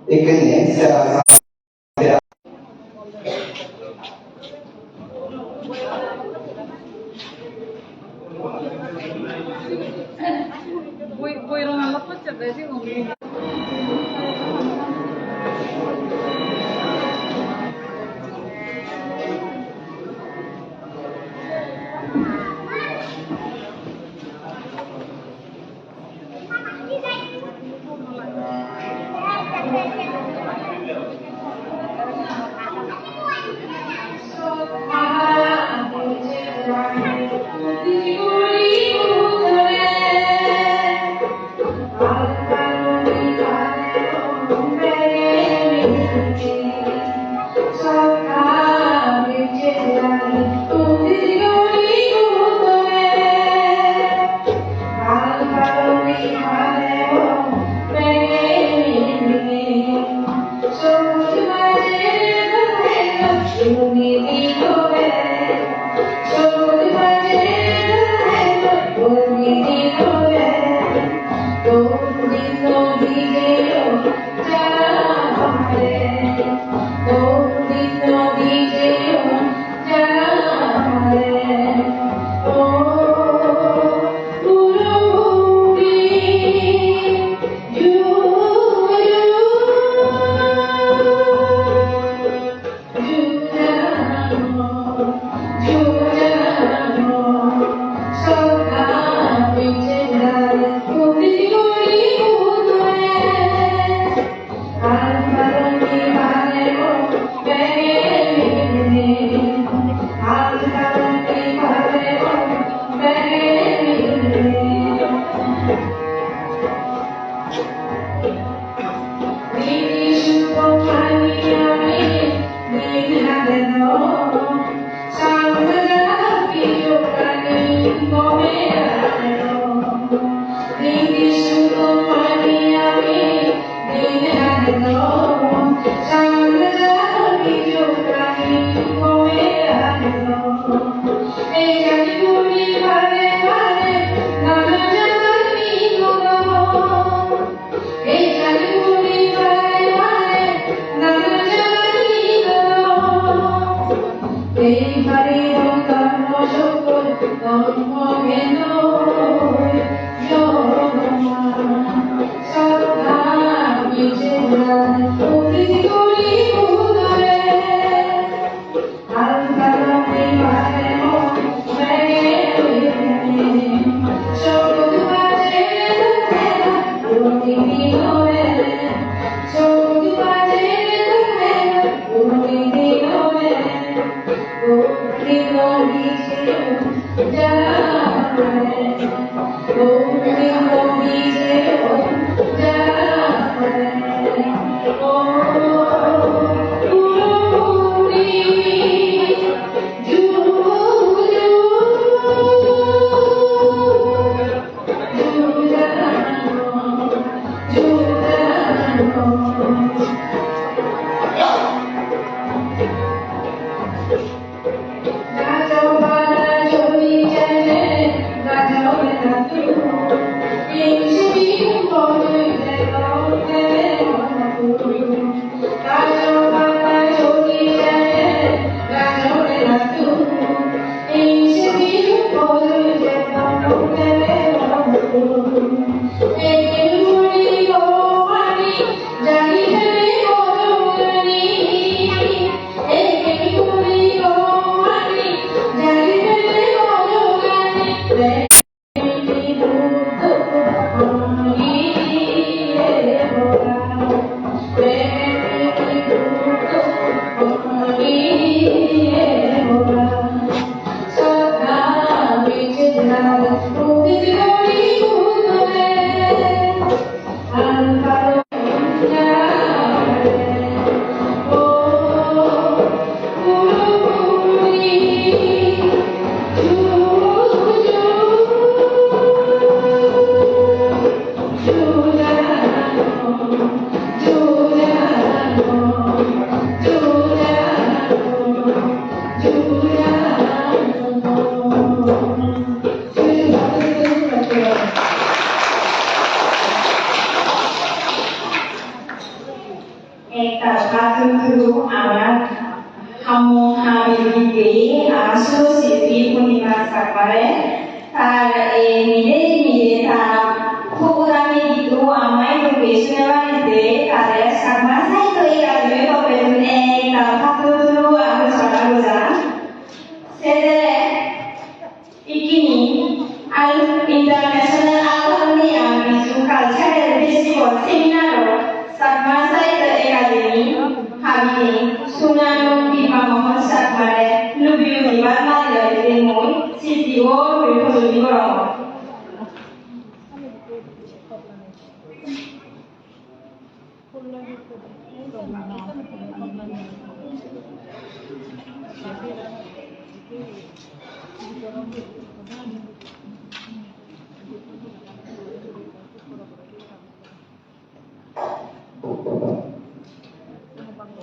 E quindi Voi non hanno fatto bene con me. একটা পাত্রগুলো আমার হামো হাবিবি আসো শিল্পী পূর্ণিমা সাকারে তার মিলে মিলে তার খুবরানি দিতো আমায় লোকেশনে বাড়িতে তাদের সাকমা সাই তৈরি রাখবে তবে একটা পাত্রগুলো আমি সকাল যান সেদের ikini al international alumni bisu cultural festival seminar sakma saita academy habini sunano bipa mohon sakmare lubiu dibat malai demoi CTO Republik Borong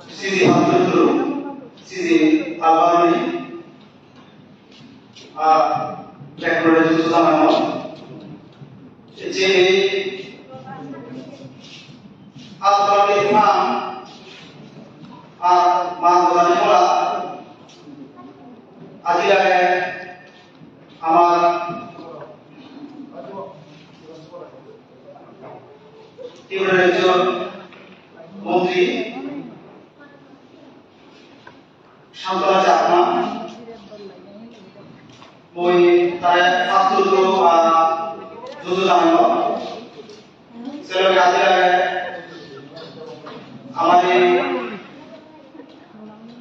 Sisi Hamdul, Sisi Albani, teknologi Susana, jadi Albani Imam, Mahmudani Mula, Adilare, Amar, Tibrajo, Mantri, Shantala Chakma, moi tare Abdul Judu Jango, Selo Adilare, Amari,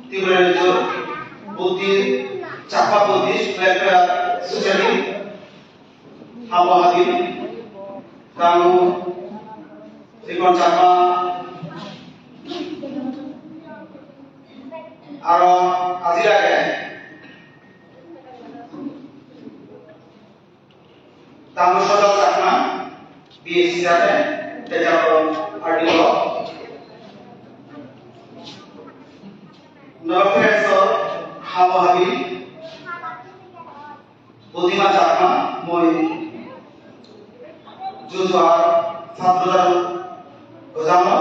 Tibrajo, Buddhi, Chakma Buddhi, Welfare Society, Hamba Hadi, Kamu, Sikon Chakma, Aro Azilage, Tamu Shodal Chakma, BSc Jate, Tejaro Artilo, Professor Hamba Hadi, Budima Chakma, Moi, Jujuar, Fatrudaru, Gozama,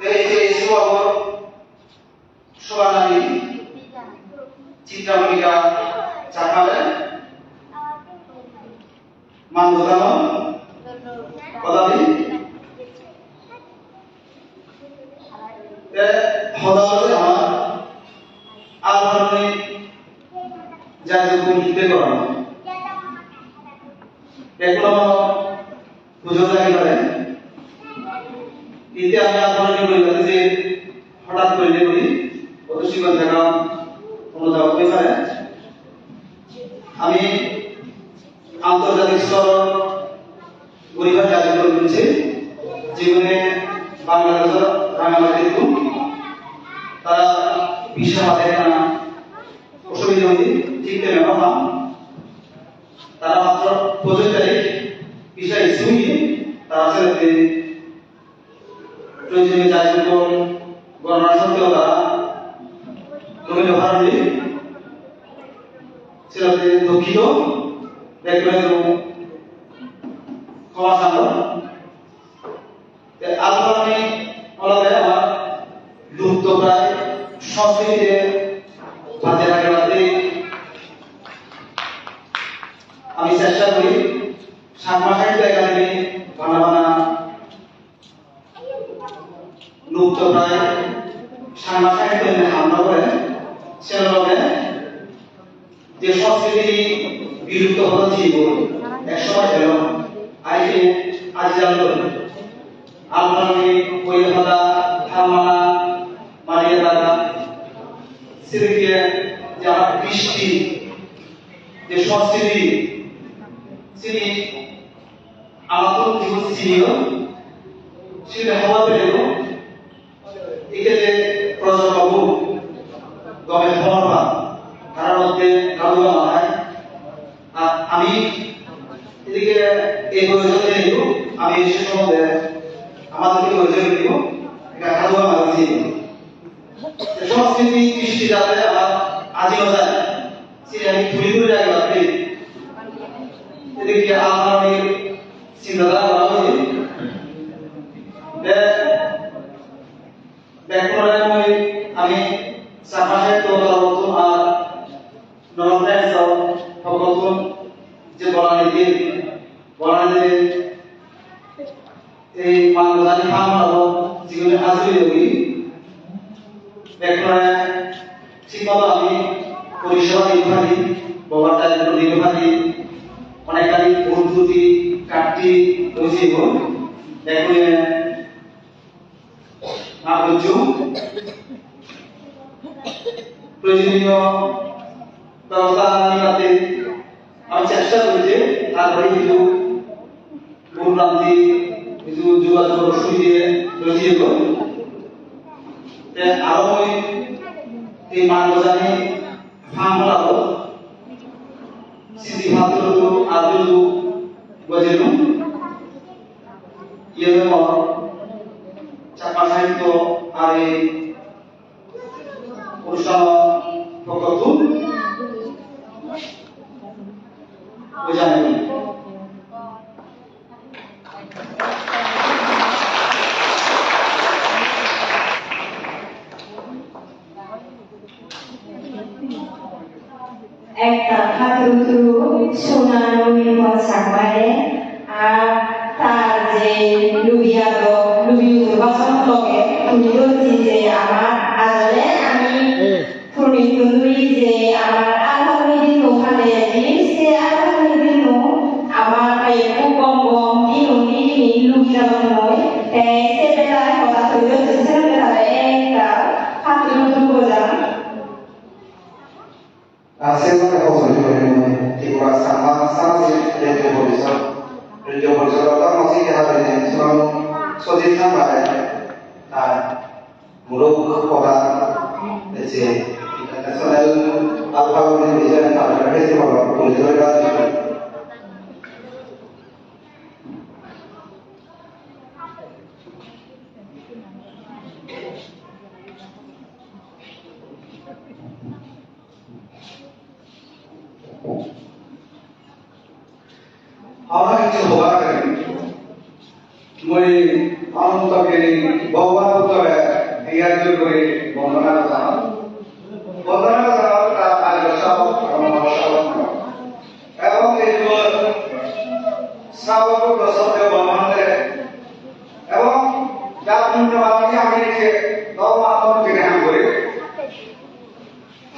এই সুবর সোনালী চিত্রামণিকা চাকালে মানবদানো পদাবি হদালে আমার আলহামনি জাতীয় লিখতে করানো এগুলো বুঝে লাগি পারে इते আমি আন্দোলন করি যে হঠাৎ করে করি অতসীগঞ্জ থাকা অনুদান হতে পারে আমি আন্তর্জাতিক স্তর পরিবার জাতীয় করেছি জীবনে বাংলাদেশের রাঙামাটি তারা বিশ্ব হাতে না অসুবিধা হয়ে ঠিক তেমন কথা তারা মাত্র 25 তারিখ বিষয় শুনিয়ে তারা সাথে প্রয়োজনীয় চাহিদা গণনা সত্ত্বেও তারা রবীন্দ্র ভারতী সেটাতে দুঃখিত দেখবেন ক্ষমা চান আলবানি বলতে আমার লুপ্ত প্রায় সংস্কৃতিতে বাজে রাখে বাদে আমি চেষ্টা করি সাকমা সাহিত্য একাডেমি বানা বানা লুপ্ত প্রায় সাকমা সাহিত্য হামলা করে সেগুলোকে যে সংস্কৃতি বিলুপ্ত হচ্ছে একসময় ছিল আইসে আজ জানতো আলমানি কৈলহাদা থামানা মারিয়া দাদা সেদিকে যে আমার কৃষ্টি যে সংস্কৃতি তিনি আমার জীবন ছিল সেটা হওয়া পেল এখানে প্রজন্মবাবু গমে ফলবা তার মধ্যে গাদুয়া মাথায় আর আমি এদিকে এই প্রয়োজনে নিব আমি সে সম্বন্ধে আমাদেরকে প্রয়োজন নিব গাদুয়া মাথা দিয়ে সংস্কৃতি কৃষ্টি যাতে আমার আজীবন যায় সে আমি ঘুরি ঘুরে যাই ভাবি এদিকে আমার চিন্তাধারা করা হয়েছে ব্যাকরণে আমি সাফাহে তো তরবত আর নরমে সব ভগবত যে বলানিতে এই মানবজাতি ফার্মালো জীবনে হাজির হই ব্যাকরণে ঠিকমতো আমি পরিষেবা দিতে পারি বাবার দায়িত্ব দিতে পারি অনেকখানি পদ্ধতি কাটটি রয়েছে ব্যাকরণে আবদ্ধ প্রয়োজনীয় ব্যবস্থা নিতে আমি চেষ্টা করছি তারপরে কিছু ভুলভ্রান্তি কিছু যোগাযোগ সুবিধে রয়েছে আরো এই মানবজাতি ফার্মলাও সিদ্ধি মাত্র আদৌ গজেন ইয়ে চাপা সাহিত্য আর এই অনুষ্ঠান প্রকল্প বোঝানো একটা খাতুরু সোনার নির্ভর সাকবারে আর তার যে লুবিউ বাসন লগে তুমি বলছি যে আমার আজলে আমি থুনি তুই যে আমার আগামী দিন ওখানে সে আগামী দিন আমার এই কম কম দিন লুবিয়া নয় সে বেলায় কথা হইল সে বেলায় একটা খাতুরু বোঝা Sempre di questa stanza radio Bolsonaro masih ada di soal sosial sampai muluk kota jadi kita selalu apa yang bisa kita lakukan sebagai politik আমরা কিছু হবার করি মই অনন্তকে ভগবান উত্তরে ইয়ার করে বন্দনা জানাও তার আদর্শাও এবং এই শ্রাবক প্রসঙ্গ ব্রহ্মাণ্ডে এবং যার পুণ্যবাদী আমি যে ধর্ম আন্দোলনকে গ্রহণ করি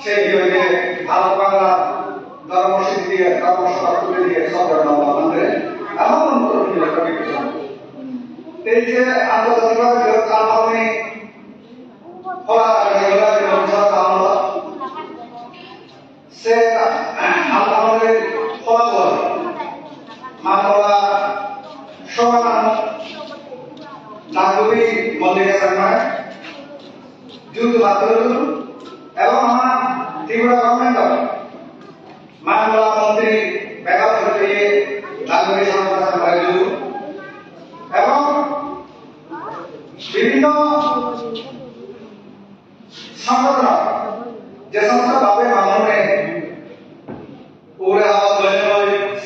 সেই বিয়োগে ভারত বাংলা ধর্মসিদ্ধি দিয়ে ধর্মসভা তুলে দিয়ে সব ব্রহ্মাণ্ডে এমন এই যে আন্তর্জাতিকভাবে বৃহৎ আন্দোলনে সে আন্দোলনের ফলাফল মানবরা সমান নাগরিক মল্লিকা শর্মায় যুদ্ধ বাতিল এবং আমার ত্রিপুরা গভর্নমেন্ট মানবলা মন্ত্রী ব্যাঘাত ঘটিয়ে নাগরিক সংগঠন এবং বিভিন্ন সংগঠন যে সমস্ত ভাবে মানুষে পুরা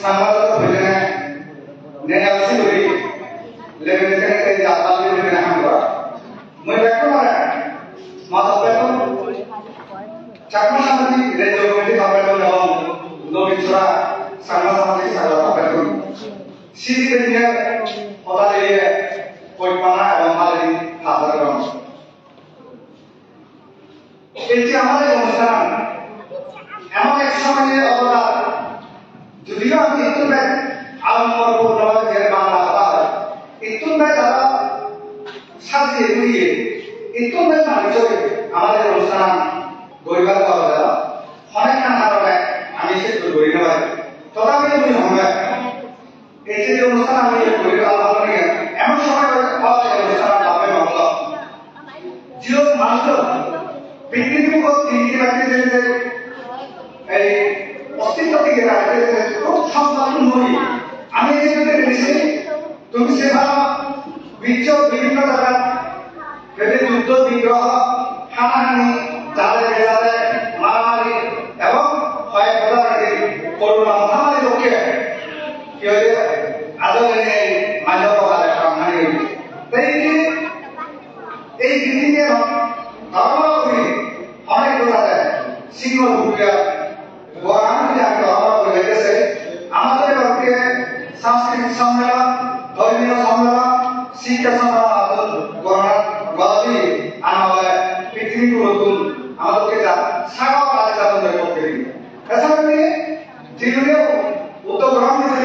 সাংবাদিক হইলে নেহাসি করি লেগে এই জাতা দিয়ে আমরা মই ব্যক্ত করে মাথা বেতন চাকমা সামাজিক রেডিও কমিটি সম্মেলন এবং নবীনচরা সাংবাদিক সম্মেলন সিটি ইঞ্জিনিয়ার পদা দিয়ে কইপানা এবং মালিক হাজার এই যে আমাদের অনুষ্ঠান এমন এক সময়ে অবদান যদিও আমি ইতুবে আলমর পূর্ণভাবে যে বাংলা কথা ইতুবে তারা সাজিয়ে গুলিয়ে ইতুবে মানুষকে আমাদের অনুষ্ঠান গরিবার পাওয়া যায় অনেকখান কারণে আমি সে গরিব পারি তথাপি তুমি হবে এই যে অনুষ্ঠান আমি গরিব আল্লাহ এমন সময় পাওয়া যায় অনুষ্ঠান পাবে বাংলা জিও মানুষ পৃথিবীর এই অস্তিত্ব থেকে খুব সম্পন্ন নই আমি যেগুলো দেখেছি তুমি সেবা বিশ্ব বিভিন্ন জায়গা যুদ্ধ বিগ্রহ হানাহানি যাদের বেড়াতে মারামারি এবং করোনা মহামারী রোগকে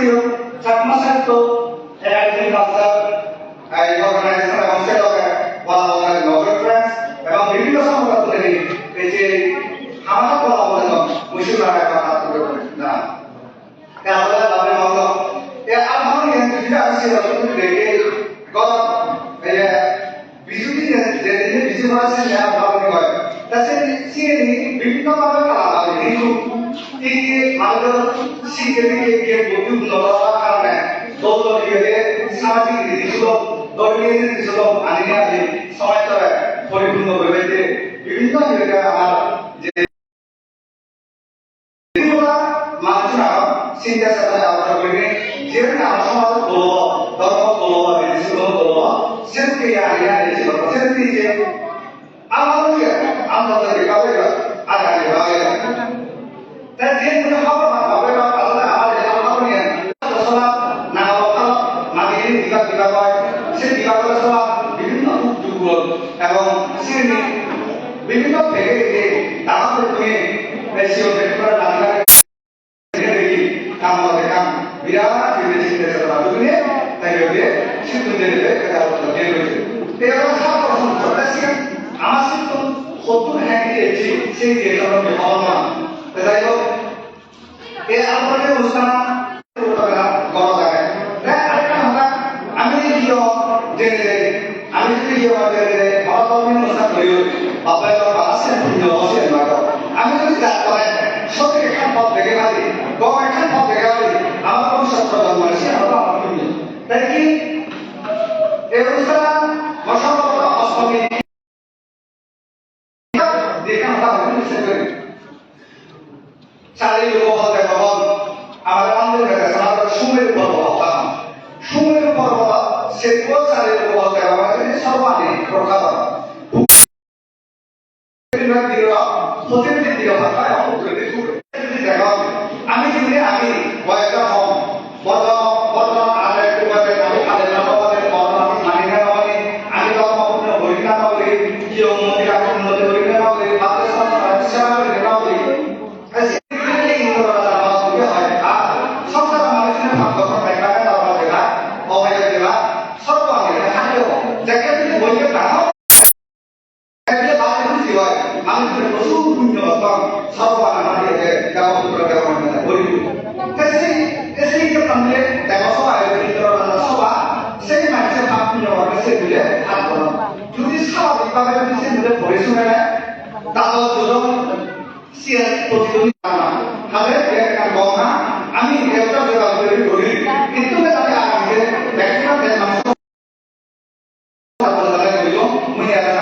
করিও চাকমা সাহিত্য একাডেমি কালচার এই অর্গানাইজেশন এবং সেলকে বলা হয় নগর ফ্রেন্ডস এবং বিভিন্ন সংগঠন থেকে এই যে আমাদের বলা হয় মুশিবারা কথা করে না তাহলে তাহলে বলো এ আমার এই যেটা আছে তুমি দেখে গত এই বিজুতি যে বিজু আছে না ভাবনি হয় তাতে সিএনি বিভিন্ন ভাবে করা হয় কিন্তু এই আমাদের সিএনি কে বন্ধু নবা কারণে দল দিয়ে সামাজিক নীতিগুলো ধর্মীয় নীতিগুলো আনিয়ে আছে সমাজ তবে পরিপূর্ণ হইতে বিভিন্ন জায়গায় আমার যে মানুষরা চিন্তা চেতনা আলোচনা করে যে আমার সমাজ বলব ধর্ম বলব নীতিগুলো বলব সেটাকে আনিয়ে এনেছিল সেটাকে যে আমাদের আমাদের কাছে আগামী ভাবে তাই যে কোনো খবর হবে বা আসলে আমাদের খবর নিয়ে সব না কথা মানে বিভাগ হয় সেই বিভাগের সব বিভিন্ন উদ্যোগ এবং শ্রেণী বিভিন্ন থেকে তারা তুমি এসিও পেপার লাগা দেখি কাম হবে কাম বিরাট বিদেশি দেশে তারা দুনে তাই হবে সিদ্ধ দেবে এটা হচ্ছে দেবে তেরা সব প্রশ্ন চলেছে আমার সিদ্ধ কত হ্যাঁ দিয়েছি সেই দিয়ে আমরা ভাবনা না তাই হোক এই আমাদের অনুষ্ঠান করা যায় আরেকটা আমরা আমি দিও যে আমি যদি দিও যে ভারত অনুষ্ঠান করি বাবাই বাবা আছে ভিন্ন আছে লাগা আমি যদি যা করে সত্যি একটা পথ দেখে খালি গম একটা পথ দেখে খালি আমার কোন সত্য জন্ম আছে আমরা আমার তুমি তাই কি এই অনুষ্ঠান মশালত অষ্টমী দেখে আমরা নিশ্চয় করি চারি লোক হতে ভবন আমাদের আমাদের কাছে আমাদের সুমের পর্বত সুমের পর্বত সে কোন চারি লোক হতে আমাদের সর্বাধিক প্রকার আমি যদি আমি বয়সটা কম বর্তমান আদায় করতে আমি খাদের না পাবো বর্তমান মানি না পাবো আমি ধর্মপূর্ণ হরি না পাবো কি উন্নতি রাখতে উন্নতি হরি না পাবো ভারতের সংস্কার সেবা করে না পাবো সংসার মানুষের ভাগ্য দেখা দেওয়া অবহেলা দেওয়া সর্ব আগে যাকে যদি বইকে দাও আমি প্রচুর পুণ্য সর্বানা দিয়ে গাঁও প্রোগ্রাম করি সেই যে তাহলে দেখো সবাই সবা সেই মানুষের ভাব পুণ্য হবে সেগুলো হাত করা যদি স্বাভাবিকভাবে যদি সেগুলো পরিশ্রম নেয় তাহলে দুজন সিএস প্রতিযোগিতা তাহলে গঙ্গা আমি একটা যোগাযোগ করি কিন্তু তাকে আগে ম্যাক্সিমাম মানুষ মুই একটা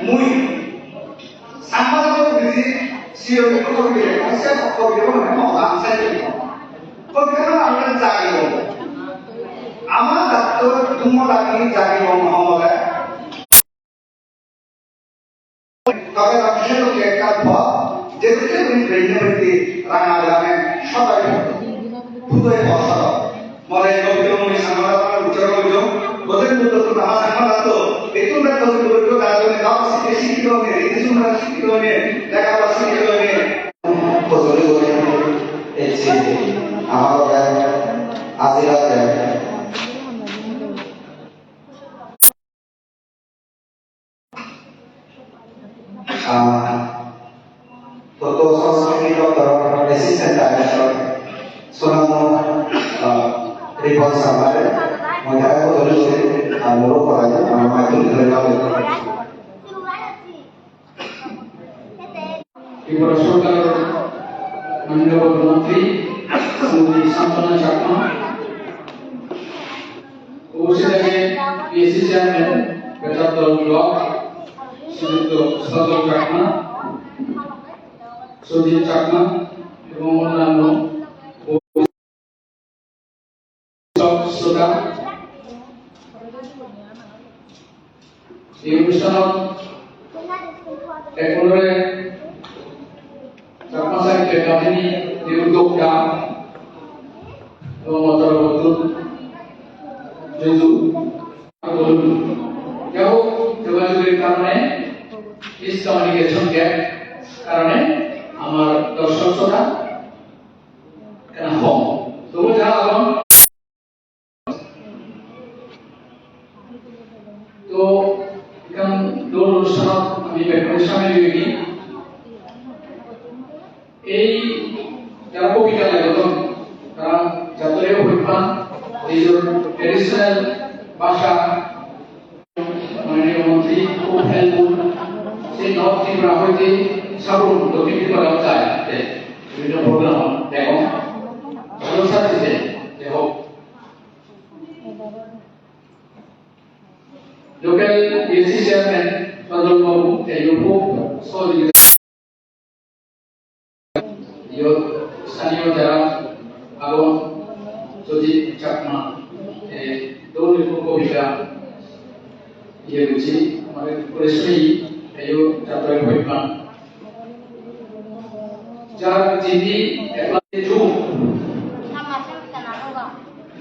muy sangat busy siyo ko ko bile kasi ko bile ko na ma sa ko ko kana আমরা জাগিব আমার দায়িত্ব তুমি লাগি জাগিব মহম্মদ তবে রাখছে তো একটা ভাব যেতে তুমি ব্রেইনে রাঙা লাগানে সবাই খুবই অসাধ মনে গভীর সাংবাদিক উচ্চারণ হইল বলেন তো আমার সাংবাদিক itu kan kalau berdua kalau ni tahu sih kilo ni, itu cuma kilo ni, dah kalau kilo ni. Posisi boleh eci, amar orang asirat ya. Foto sosok dokter, asisten director, Sunamo report sampai, mengenai foto itu. Mulu koranya nama itu dilegal itu. Ibu Rasulullah Manjawab Menteri Sumudi Sampana Cakma Usianya PSC Chairman Betul Blok Sudito Sadol Cakma Sudit Cakma এবং অন্যান্য শ্রোতা এই অনুষ্ঠান একেবারে চাকমা সাহিত্য academy যে উদ্যোগটা এবং অন্তর্গত যেহেতু কেউ যোগাযোগের কারণে মিসকমিউনিকেশন গ্যাপ কারণে আমার দর্শক শ্রোতা পরিমাণ এই যে ট্রেডিশনাল ভাষা মাননীয় মন্ত্রী খুব হেল্পফুল সেই নর্থ ত্রিপুরা হইতে সাবরুম দক্ষিণ ত্রিপুরা যায় বিভিন্ন প্রোগ্রাম দেখো ভালো সাথে দেখো লোকাল ডিসি চেয়ারম্যান সদল বাবু এই খুব সহযোগিতা স্থানীয় যারা এবং সজিত চাকমা দৌড় কবিতা ইয়ে বুঝি আমাদের পরিশ্রমী এই যাত্রা পরিমাণ যার যিনি যুগ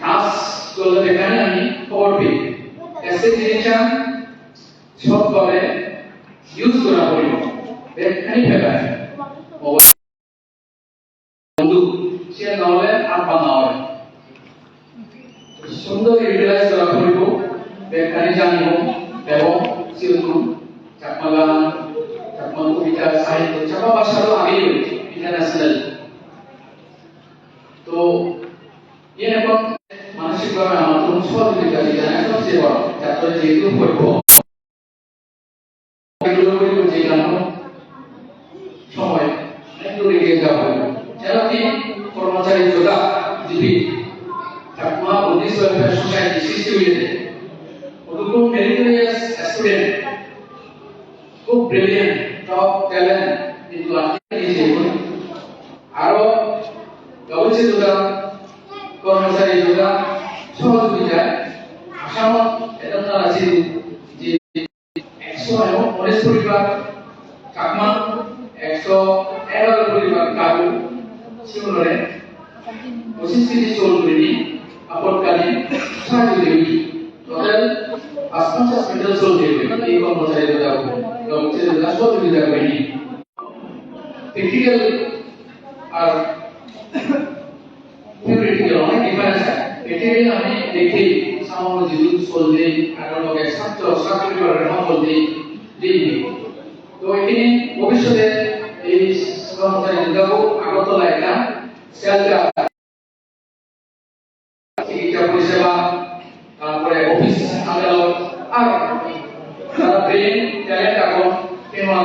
কাজ করলে এখানে আমি খবর পেয়ে এসে জিনিসটা সবভাবে ইউজ করা হইল এখানে ফেলা বন্ধু সে নহলে আপা না হয় সুন্দর ইউটিলাইজ করা হইব এখানে জানিব এবং সিউন চাকমা চাকমা কবিতা সাহিত্য চাকমা ভাষারও আগেই ইন্টারন্যাশনাল তো এখন মানসিকভাবে আমার কোন সহযোগিতা দিতে না সবচেয়ে বড় ছাত্র যেহেতু পড়ব এগুলো করব যে কেন সময় একটু এগিয়ে যাওয়া হবে যারা কর্মচারী যোদ্ধা জীবী চাকমা বুদ্ধিস্ট ওয়েলফেয়ার সোসাইটি সৃষ্টি হয়েছে খুব মেরিটোরিয়াস স্টুডেন্ট খুব ব্রিলিয়ান্ট টপ ট্যালেন্ট কিন্তু আরো গবেষিত যোদ্ধা কর্মচারী যোদ্ধা সহযোগিতায় আসামত এজন আছে যে 119 পরিবার চাকমা 111 পরিবার কাবু সিমুলরে 25 কেজি চোল করে আপদকালীন সাহায্য দেবী টোটাল 50 মিটার চোল দেবে এই কর্মচারী যোদ্ধা গবেষিত যোদ্ধা সহযোগিতা করেনি প্র্যাকটিক্যাল আর theoretical অনেক ডিফারেন্স আছে প্র্যাকটিক্যালি আমি দেখি সামান্য জীবন চলতে আর লগে ছাত্র ছাত্রীদের মহল দিই তো এখানে ভবিষ্যতে এই কর্মচারী যোদ্ধাকে আগরতলা একটা শেল্টার চিকিৎসা পরিষেবা তারপরে অফিস আদালত আর যারা ব্রেন ট্যালেন্ট এখন কেমন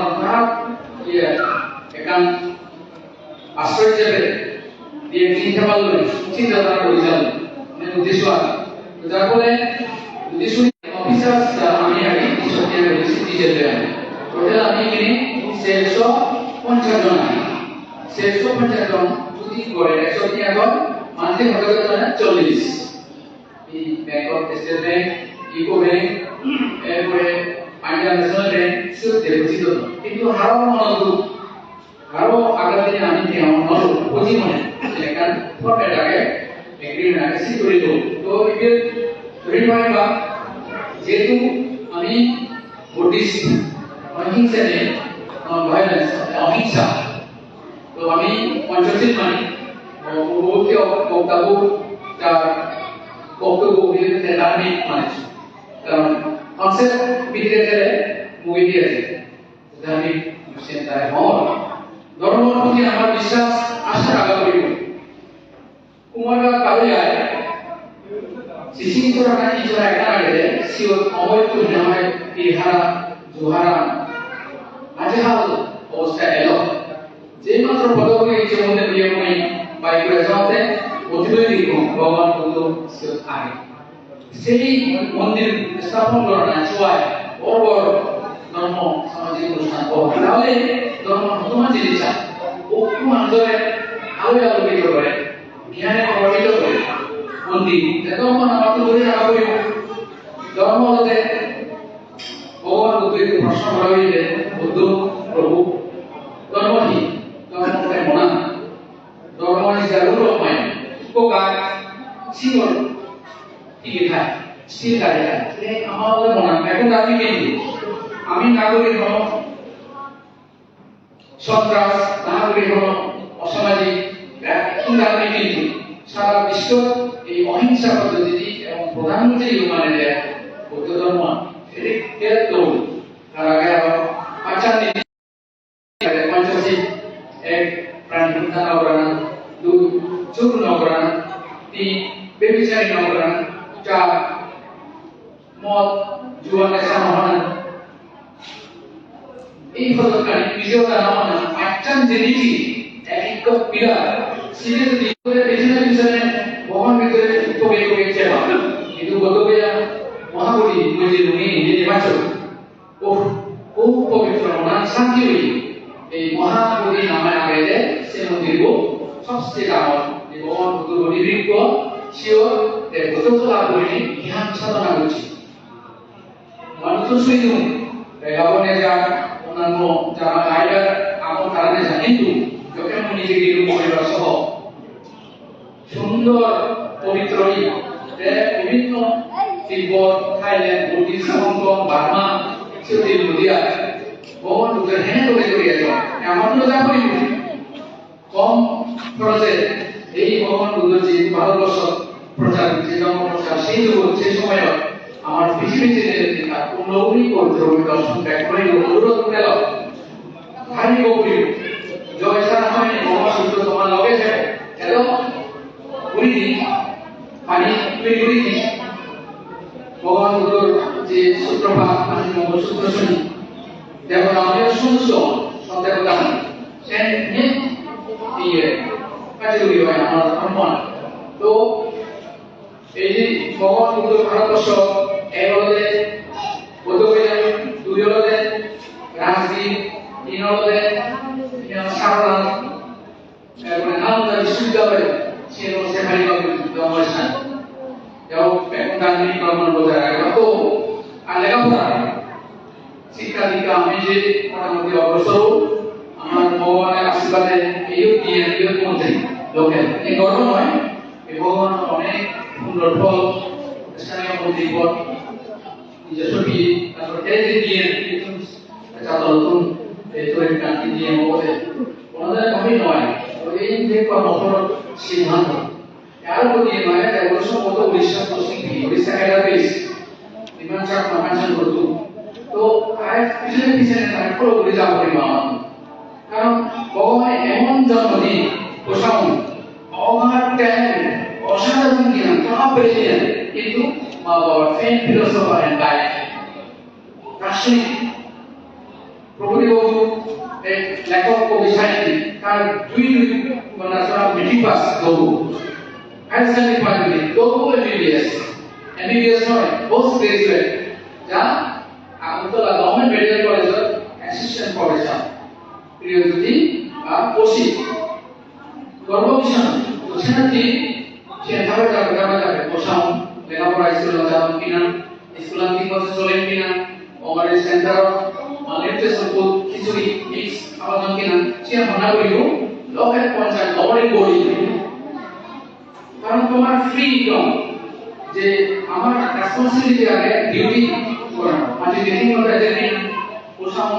এখান আশ্রয় হিসেবে দিয়ে চিন্তা পারলেন চিন্তাধারা পরিচালন মানে উদ্দেশ্য আছে যার ফলে উদ্দেশ্য অফিসার আমি আগে নিজের টোটাল আমি এখানে 150 জন আছি 150 জন যদি করে 100 এখন মানতে হবে 40 এই ব্যাংক অফ স্টেট ব্যাংক ইকো ব্যাংক এরপরে পাঞ্জাব ন্যাশনাল ব্যাংক সব দেখিত কিন্তু হারো মনোযোগ আরো আগামী দিনে আমি কেমন নজর বুঝি মনে এখান ফটোটাকে এগ্রিমেন্ট আছে করে দেব তো এর রিমাইন্ডার যেহেতু আমি বুদ্ধিস্ট অহিংসা নেই ভায়োলেন্স অহিংসা তো আমি পঞ্চশীল মানি বহুকে বক্তব্য যার বক্তব্য বিরুদ্ধে ধার্মিক মানুষ কারণ কনসেপ্ট বিরুদ্ধে মুভি দিয়েছে ধার্মিক চিন্তায় হওয়ার ধর্মের প্রতি আমার বিশ্বাস আশা রাখা করিব কুমাররা কালিয়ায় সিসিংচরা নিজরা একটা আগে সিও অবৈধ নামায় ইহারা জোহারা আজহাল অবস্থা এলো যে মাত্র পদকে ইচ্ছে মধ্যে দিয়ে মই বাই করে যাওয়াতে অতিবৈ ভগবান বুদ্ধ আগে সেই মন্দির স্থাপন করা না চুয়ায় বড় বড় ধর্ম সামাজিক অনুষ্ঠান তাহলে ধর্ম তোমার জিনিস ঐক্য আন্দোলনে আলো আলোকিত করে জ্ঞানে প্রভাবিত করে মন্দির ধর্ম আমার তো ধরে রাখা করিব ধর্ম হতে ভগবান বুদ্ধকে প্রশ্ন করা হইলে বুদ্ধ প্রভু ধর্ম কি ধর্ম মনা ধর্ম is the root of mind উপকার শিওর টিকে থাকে স্থির থাকে আমার মনা এখন আমি কিন্তু আমি নাগরিক হন সন্ত্রাস নাগরিক হন অসামাজিক আমি কিন্তু সারা বিশ্ব এই অহিংসা পদ্ধতি এবং প্রধানমন্ত্রী মানে বৌদ্ধ ধর্ম এর দৌড় তার আগে আবার আচার নীতি পঞ্চশীল এক প্রাণী হত্যা নকরা দুই চোর নকরা তিন বেবিচারি নগরান চা মদ জুয়া নেশা নহরান এই হলকারী বিজয় নামানা আচ্ছান জেনেছি এক পিলার সিরিয়াস দিকে পেছনে পেছনে ভগবান ভিতরে কবে কবে চেবা কিন্তু গতবে মহাবলী বুঝে উনি নিজে বাঁচো ও ও পবিত্র মন শান্তি হই এই মহাবলী নামে আগে সে মন্দির সবচেয়ে ডাঙর ভগবান ভগবতী বীরক শিওর গততলা বলি ধ্যান সাধনা করছি মানুষ শুধু গাবনে যা অন্যান্য যারা রাইডার আমার কারণে জানেন তো যখন আমি নিজেকে পরিবার সহ সুন্দর পবিত্র বিভিন্ন তিব্বত থাইল্যান্ড বুদ্ধিস্ট হংকং বার্মা সেটি নদিয়া ভগবান লোকের হ্যাঁ করে জড়িয়ে যাও এমন তো যা করি কম খরচে এই ভগবান বুদ্ধ যে ভারতবর্ষ প্রচার যে ধর্ম প্রচার সেই যুগ সেই সময় আমার পৃথিবীতে তার পুনরাবৃত্তি করতে হবে দর্শন ত্যাগ করে অনুরোধ গেল ভারী গৌরী জয় সারা হয় ভগবান সূত্র তোমার লগে যাবে হ্যালো উনি পানি তৈরি করি ভগবান বুদ্ধর যে সূত্রপাত আমি মঙ্গলসূত্র শুনি দেখো আমাদের শুনছ সন্দেহ জানি সে ইয়ে কাজগুলি হয় আমার সম্মান তো এই যে ভগবান বুদ্ধ ভারতবর্ষ এক হলে বোধগয়া দুই হলে রাজগীর তিন হলে সারনাথ তারপরে নালন্দা বিশ্ববিদ্যালয় ছিল সেখানে জন্মস্থান যাও গান্ধী কর্মন বোঝা কত আর লেখাপড়া শিক্ষা দীক্ষা আমি যে মোটামুটি অগ্রসর আমার ভগবানের আশীর্বাদে এই দিয়ে মধ্যে লোকের এই গর্ব নয় এই ভগবান অনেক সুন্দর ফল স্থানীয় মন্দির পর নিজস্বী তারপর এই যে দিয়ে চাতা নতুন এই তৈরি কান্তি দিয়ে মধ্যে ওনাদের কমই নয় এই যে কর্মফল সিদ্ধান্ত আর প্রতি নয় এগুলো সম্ভবত উড়িষ্যা পশ্চিম উড়িষ্যা এয়ারবেস বিমান চাকমা কাঞ্চন করতো তো আর পিছনে পিছনে তার পুরোপুরি যাব করিব কারণ ভগবান এমন জন্মদিন পোষাও অগাধ ট্যালেন্ট অসাধারণ জ্ঞান কখনো পেয়েছিলেন কিন্তু মা বাবার ফেন ফিলোসফার এন্ড গাইড দার্শনিক প্রভুদেব এক লেখক কবি সাহিত্যিক তার দুই বর্ণাশ্রম মেট্রিক পাস দৌড় হায়ার সেকেন্ডারি পাস দৌড় এমবিবিএস নয় পোস্ট গ্রাজুয়েট যা আগরতলা গভর্নমেন্ট মেডিকেল কলেজের অ্যাসিস্ট্যান্ট প্রফেসর প্রিয়জ্যোতি কোশি গর্ব বিষয় সেনাটি সে ধারে যাবে পোষাও লেখাপড়া স্কুলে যাবেন কিনা স্কুল ঠিক মতো চলেন কিনা আমার সেন্টার নিউট্রিশন ফুড খিচুড়ি মিক্স খাওয়া কিনা সে মনে করিব লোকের পঞ্চায়েত লবণে গড়ি কারণ তোমার ফ্রিডম যে আমার রেসপন্সিবিলিটি আগে ডিউটি করা মানে ঠিক মতো এজেন্ট পোষাও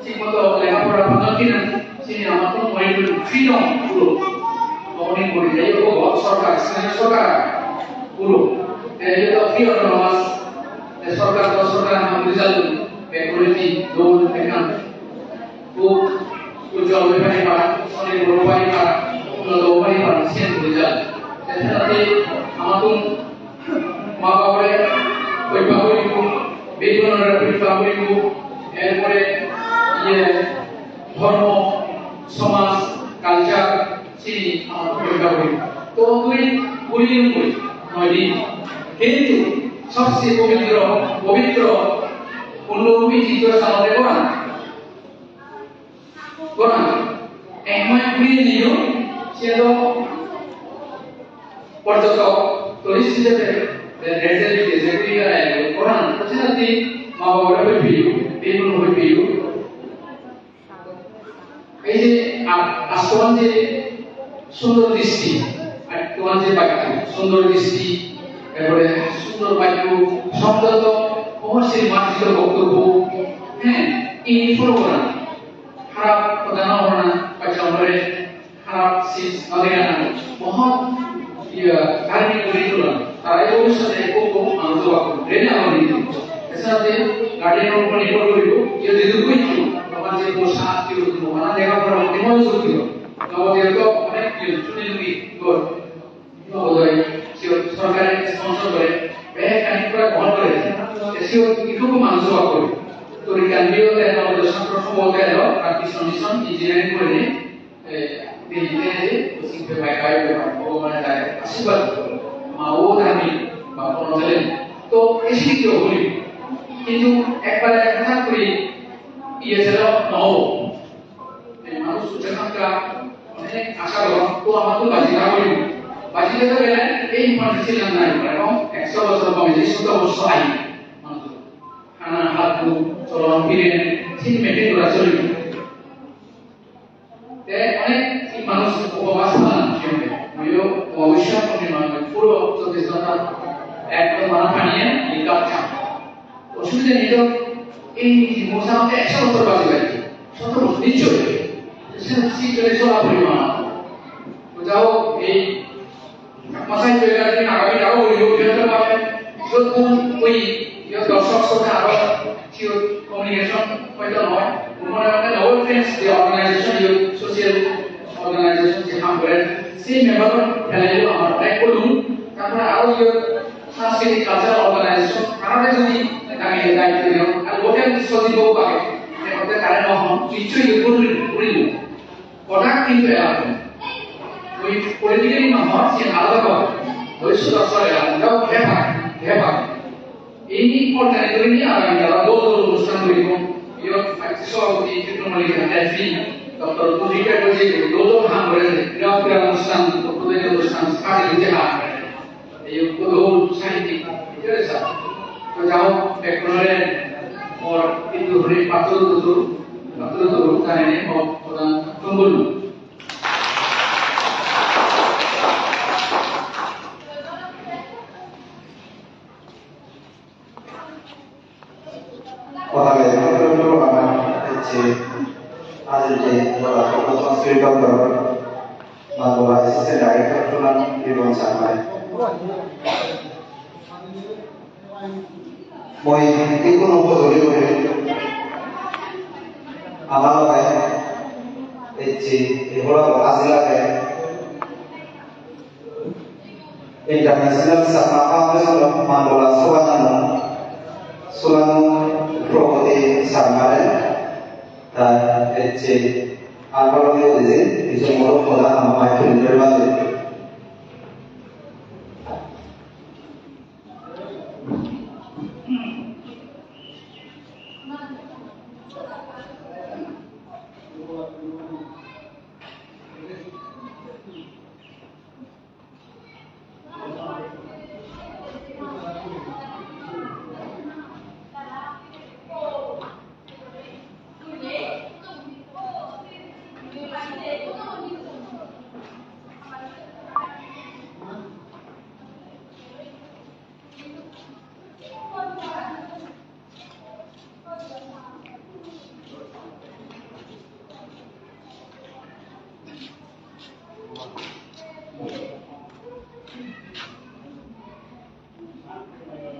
ঠিক মতো লেখাপড়া ভালো কিনা সে আমার কোনো ফ্রিডম পুরো লবণে গড়ি যাই সরকার স্থানীয় সরকার পুরো এই তো ফ্রি অটোনমাস সরকার তো সরকার নাম রেজাল্ট বেকুলিটি দৌড় এখান খুব উজ্জ্বল বেপারি পাড়া অনেক বড় বাড়ি পাড়া উন্নত বাড়ি পাড়া সেন রেজাল্ট এটাতে আমাদের মা বাবারে পরিবার করিব বেগুনের পরিবার করিব এরপরে ইয়ে ধর্ম সমাজ কালচার চিনি আমাদের পরিবার করিব তো তুই বলি নয় দিন কিন্তু সবচেয়ে পবিত্র পুণ্যভূমি চিত্রস্থানে গোনা একমায় ঘুরিয়ে নিও সে তো পর্যটক টুরিস্ট হিসেবে রেজাল্ট যেগুলি কোরআন সেটাতে মা বাবারা পেয়ে বেগুন হয়ে পেয়ে এই যে আশ্রম যে সুন্দর দৃষ্টি আর তোমার যে বাক্য সুন্দর দৃষ্টি এরপরে সুন্দর বাক্য শব্দত অবশ্যই মার্জিত বক্তব্য হ্যাঁ এই ফলো করা খারাপ কথা না হওয়া বাচ্চা আমরা খারাপ সিজ আগে না মহৎ ধার্মিক গরিবরা তারা এই ভবিষ্যতে খুব আনন্দ পাবো রেনে আমার নীতি এছাড়াতে গার্ডিয়ানের উপর নির্ভর করিব যে যদি বুঝছো তোমার যে পোশাক কি মানা লেখাপড়া মধ্যে মনোযোগ দিও আমাদের তো অনেক শুনে যদি নবোদয় সরকারি itu masuk aku. Turikan dia kalau ada satu semua kalau praktis mission engineering pun ini di sini pusing berbagai mana dah asal mau kami mau nonton तो इसी क्यों हुई किंतु एक बार ऐसा कोई ये चलो नौ मानो सूचना का उन्हें आशा करो तो हम तो बाजीगर तो पहले एक इमरजेंसी लगना है मतलब एक्स्ट्रा बस कॉमेडी सुधा बस आई मानो खाना हाथ को चलो हम फिर तीन मिनट पूरा चली ते अनेक मानो उपवासना क्यों है यो भविष्य में मानो पूरा तो दिसना একদম মানা পানিয়ে লিখা চাপ অসুবিধা নিত এই মোসামতে 100 বছর বাজে গেছে 100 বছর নিশ্চয় সিচুয়েশন চলা পরিমাণ তো যাও এই মাসাই জায়গা দিন আগামী আরো ওই ভিডিওটা পাবেন যখন ওই দর্শক শ্রোতা আরো কিউ কমিউনিকেশন হয়তো নয় মনে মনে লোয়ার ফ্রেন্ডস যে অর্গানাইজেশন ইউ সোশ্যাল অর্গানাইজেশন যে কাম করে সেই মেম্বার ফেলাইলো আমার ট্রাই করুন তারপরে আরো সাংস্কৃতিক কালচারাল অর্গানাইজেশন কারণে যদি আমি দায়িত্ব দিলাম আর লোকাল সচিব পাবে এটা কারণ হন নিশ্চয়ই করিল প্রোডাক্ট কিন্তু এরকম ওই পলিটিক্যালি নহয় যে আলাদা করে ভবিষ্যৎ দর্শক এলাকাও ভেবা এই অর্গানাইজেশন নিয়ে আগামী যারা দল অনুষ্ঠান করিব ইয়র সভাপতি চিত্রমণি এসি ডক্টর পুজিকা বলছে দল হাম করে ক্রীড়া অনুষ্ঠান প্রতিদিন অনুষ্ঠান সাথে দিতে হাত ये गोल साहित्यिक जैसा तो जाओ टेक्नोलॉजी और इधर हरे पात्र तो कहने और तुंगुल Oke, itu aman. Hasil dari proses skripal bahwa asisten director tulang di bawah sampai. Moi itu nopo dulu আমার ভাই এসে এগুলো আসলে international sama apa mandola Solano prokote samare dan eche alvaro de itu moro koda ama itu